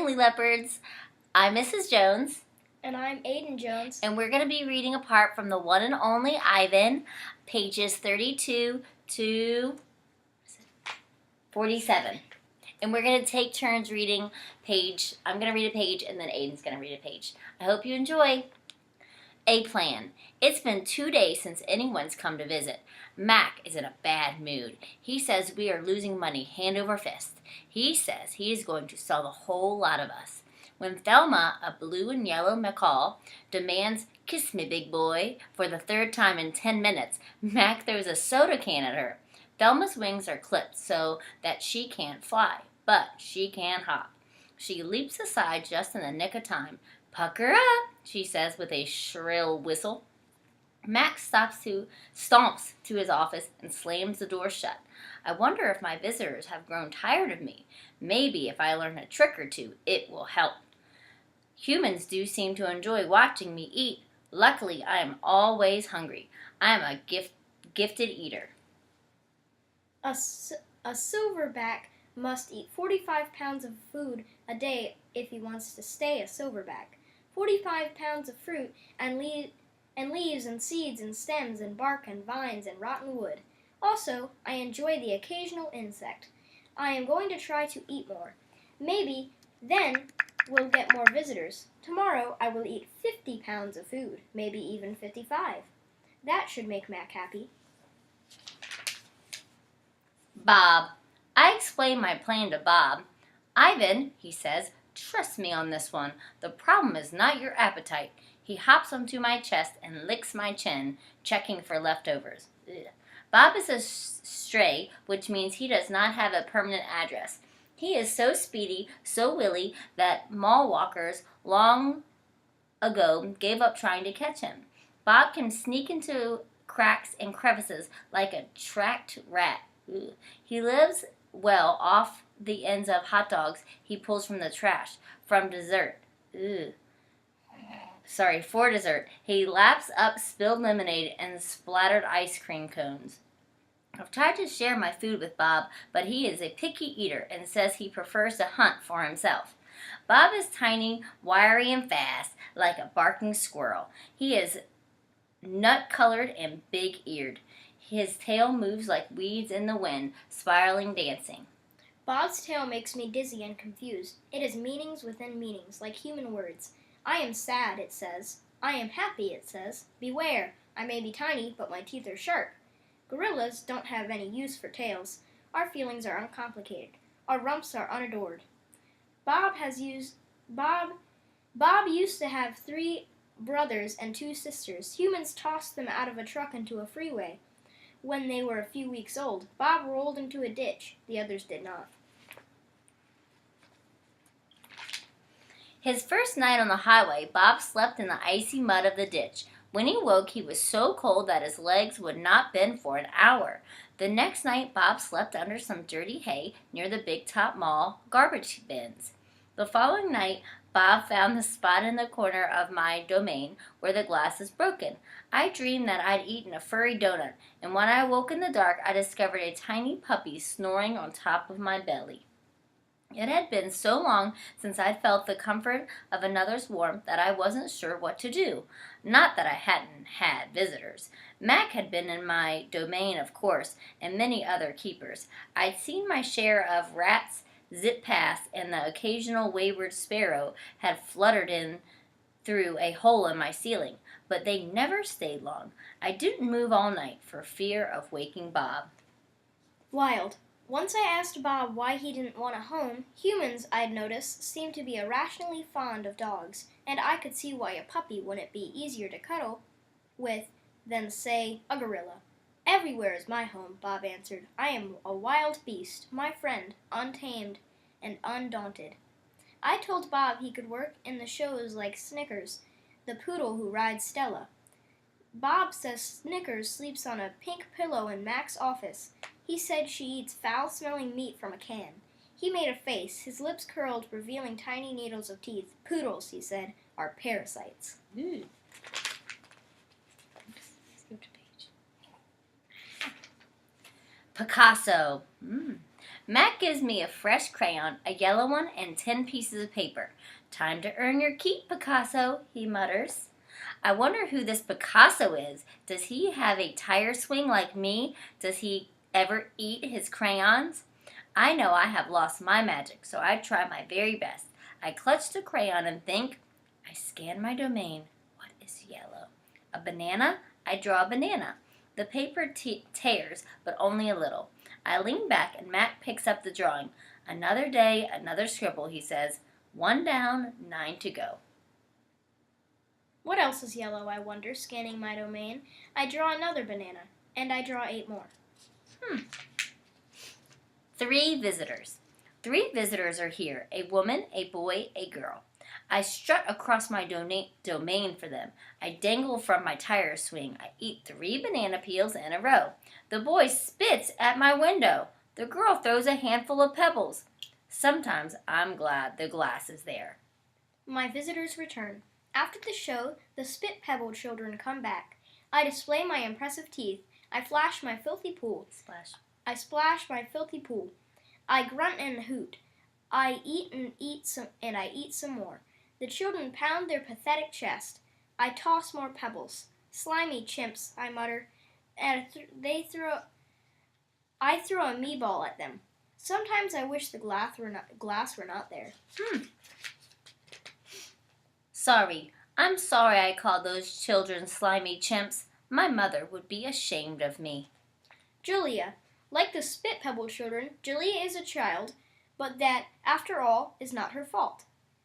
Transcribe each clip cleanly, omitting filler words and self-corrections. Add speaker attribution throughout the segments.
Speaker 1: Family Leopards. I'm Mrs. Jones.
Speaker 2: And I'm Aiden Jones.
Speaker 1: And we're going to be reading a part from the one and only Ivan, pages 32 to 47. And we're going to take turns reading page. I'm going to read a page and then Aiden's going to read a page. I hope you enjoy. A plan. It's been 2 days since anyone's come to visit. Mac is in a bad mood. He says we are losing money hand over fist. He says he is going to sell the whole lot of us. When Thelma, a blue and yellow macaw, demands, "Kiss me, big boy," for the third time in 10 minutes, Mac throws a soda can at her. Thelma's wings are clipped so that she can't fly, but she can hop. She leaps aside just in the nick of time. "Pucker up," she says with a shrill whistle. Mac stomps to his office and slams the door shut. I wonder if my visitors have grown tired of me. Maybe if I learn a trick or two, it will help. Humans do seem to enjoy watching me eat. Luckily, I am always hungry. I am a gifted eater.
Speaker 2: A silverback must eat 45 pounds of food a day if he wants to stay a silverback. 45 pounds of fruit and leaves and seeds and stems and bark and vines and rotten wood. Also, I enjoy the occasional insect. I am going to try to eat more. Maybe then we'll get more visitors. Tomorrow I will eat 50 pounds of food, maybe even 55. That should make Mac happy.
Speaker 1: Bob. I explain my plan to Bob. "Ivan," he says, "trust me on this one. The problem is not your appetite." He hops onto my chest and licks my chin, checking for leftovers. Ugh. Bob is a stray, which means he does not have a permanent address. He is so speedy, so willy, that mall walkers long ago gave up trying to catch him. Bob can sneak into cracks and crevices like a tracked rat. Ugh. He lives well off the ends of hot dogs he pulls from the trash. For dessert, he laps up spilled lemonade and splattered ice cream cones. I've tried to share my food with Bob, but he is a picky eater and says he prefers to hunt for himself. Bob is tiny, wiry, and fast, like a barking squirrel. He is nut-colored and big-eared. His tail moves like weeds in the wind, spiraling, dancing.
Speaker 2: Bob's tail makes me dizzy and confused. It has meanings within meanings, like human words. I am sad, it says. I am happy, it says. Beware, I may be tiny, but my teeth are sharp. Gorillas don't have any use for tails. Our feelings are uncomplicated. Our rumps are unadored. Bob used to have 3 brothers and 2 sisters. Humans tossed them out of a truck into a freeway. When they were a few weeks old, Bob rolled into a ditch. The others did not.
Speaker 1: His first night on the highway, Bob slept in the icy mud of the ditch. When he woke, he was so cold that his legs would not bend for an hour. The next night, Bob slept under some dirty hay near the Big Top Mall garbage bins. The following night, Bob found the spot in the corner of my domain where the glass is broken. I dreamed that I'd eaten a furry donut, and when I woke in the dark, I discovered a tiny puppy snoring on top of my belly. It had been so long since I'd felt the comfort of another's warmth that I wasn't sure what to do. Not that I hadn't had visitors. Mac had been in my domain, of course, and many other keepers. I'd seen my share of rats zip past, and the occasional wayward sparrow had fluttered in through a hole in my ceiling, but they never stayed long. I didn't move all night for fear of waking Bob.
Speaker 2: Wild. Once I asked Bob why he didn't want a home. Humans, I'd noticed, seemed to be irrationally fond of dogs, and I could see why a puppy wouldn't be easier to cuddle with than, say, a gorilla. Everywhere is my home, Bob answered. I am a wild beast, my friend, untamed and undaunted. I told Bob he could work in the shows like Snickers, the poodle who rides Stella. Bob says Snickers sleeps on a pink pillow in Mac's office. He said she eats foul-smelling meat from a can. He made a face, his lips curled, revealing tiny needles of teeth. Poodles, he said, are parasites.
Speaker 1: Picasso. Mac gives me a fresh crayon, a yellow one, and 10 pieces of paper. Time to earn your keep, Picasso, he mutters. I wonder who this Picasso is. Does he have a tire swing like me? Does he ever eat his crayons? I know I have lost my magic, so I try my very best. I clutch the crayon and think. I scan my domain. What is yellow? A banana? I draw a banana. The paper tears, but only a little. I lean back and Mac picks up the drawing. Another day, another scribble, he says. 1 down, 9 to go.
Speaker 2: What else is yellow, I wonder, scanning my domain. I draw another banana, and I draw 8 more.
Speaker 1: 3 visitors. 3 visitors are here. A woman, a boy, a girl. I strut across my domain for them. I dangle from my tire swing. I eat 3 banana peels in a row. The boy spits at my window. The girl throws a handful of pebbles. Sometimes I'm glad the glass is there.
Speaker 2: My visitors return. After the show, the spit pebble children come back. I display my impressive teeth. I flash my filthy pool. I splash my filthy pool. I grunt and hoot. I eat some more. The children pound their pathetic chest. I toss more pebbles. Slimy chimps, I mutter. And I throw a me-ball at them. Sometimes I wish the glass were not there.
Speaker 1: Sorry. I'm sorry I called those children slimy chimps. My mother would be ashamed of me.
Speaker 2: Julia. Like the spit pebble children, Julia is a child, but that, after all, is not her fault.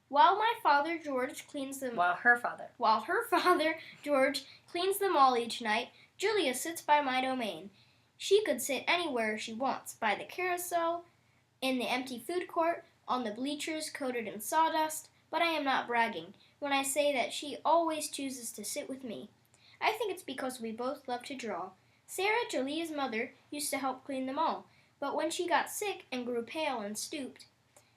Speaker 2: While her father George cleans them all each night, Julia sits by my domain. She could sit anywhere she wants, by the carousel, in the empty food court, on the bleachers coated in sawdust, but I am not bragging when I say that she always chooses to sit with me. I think it's because we both love to draw. Sarah, Julia's mother, used to help clean them all, but when she got sick and grew pale and stooped,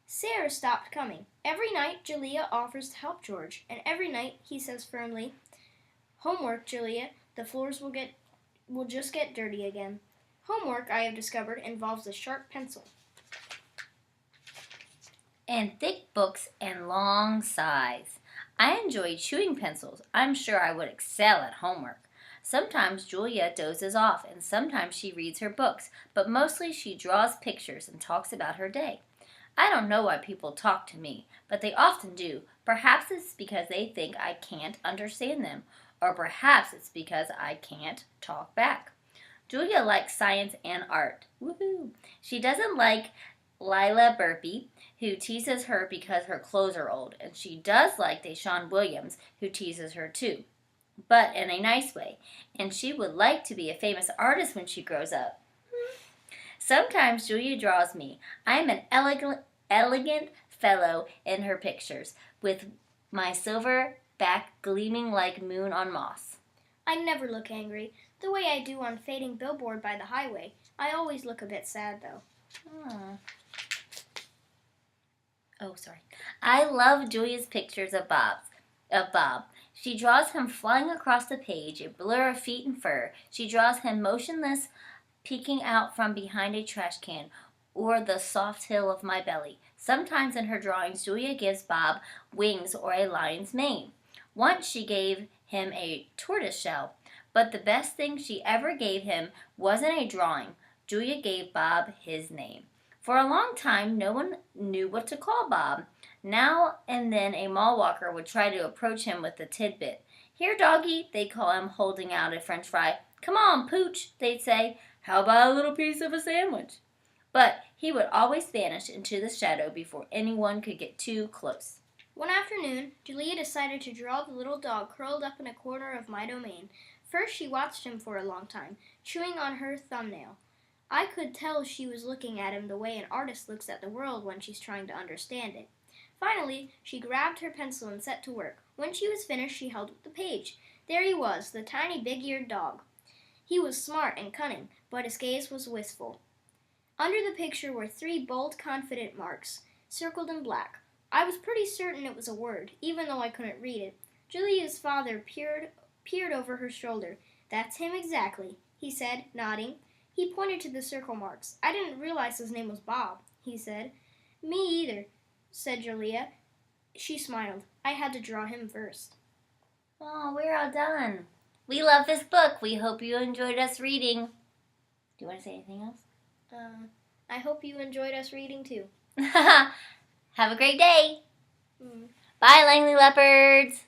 Speaker 2: Sarah stopped coming. Every night, Julia offers to help George, and every night he says firmly, "Homework, Julia. The floors will just get dirty again." Homework, I have discovered, involves a sharp pencil.
Speaker 1: And thick books and long sighs. I enjoy chewing pencils. I'm sure I would excel at homework. Sometimes Julia dozes off, and sometimes she reads her books, but mostly she draws pictures and talks about her day. I don't know why people talk to me, but they often do. Perhaps it's because they think I can't understand them, or perhaps it's because I can't talk back. Julia likes science and art. Woohoo! She doesn't like Lila Burpee, who teases her because her clothes are old, and she does like Deshaun Williams, who teases her too, but in a nice way, and she would like to be a famous artist when she grows up. Sometimes Julia draws me. I am an elegant fellow in her pictures, with my silver back gleaming like moon on moss.
Speaker 2: I never look angry, the way I do on fading billboard by the highway. I always look a bit sad, though.
Speaker 1: I love Julia's pictures of Bob. She draws him flying across the page, a blur of feet and fur. She draws him motionless, peeking out from behind a trash can, or the soft hill of my belly. Sometimes in her drawings, Julia gives Bob wings or a lion's mane. Once she gave him a tortoise shell, but the best thing she ever gave him wasn't a drawing. Julia gave Bob his name. For a long time, no one knew what to call Bob. Now and then a mall walker would try to approach him with a tidbit. "Here, doggy," they'd call him, holding out a French fry. "Come on, Pooch," they'd say. "How about a little piece of a sandwich?" But he would always vanish into the shadow before anyone could get too close.
Speaker 2: One afternoon, Julia decided to draw the little dog curled up in a corner of my domain. First, she watched him for a long time, chewing on her thumbnail. I could tell she was looking at him the way an artist looks at the world when she's trying to understand it. Finally, she grabbed her pencil and set to work. When she was finished, she held up the page. There he was, the tiny big-eared dog. He was smart and cunning, but his gaze was wistful. Under the picture were 3 bold, confident marks, circled in black. I was pretty certain it was a word, even though I couldn't read it. Julia's father peered over her shoulder. "That's him exactly," he said, nodding. He pointed to the circle marks. I didn't realize his name was Bob, he said. Me either, said Julia. She smiled. I had to draw him first.
Speaker 1: Oh, we're all done. We love this book. We hope you enjoyed us reading. Do you want to say anything else?
Speaker 2: I hope you enjoyed us reading too.
Speaker 1: Have a great day.
Speaker 2: Mm.
Speaker 1: Bye, Langley Leopards.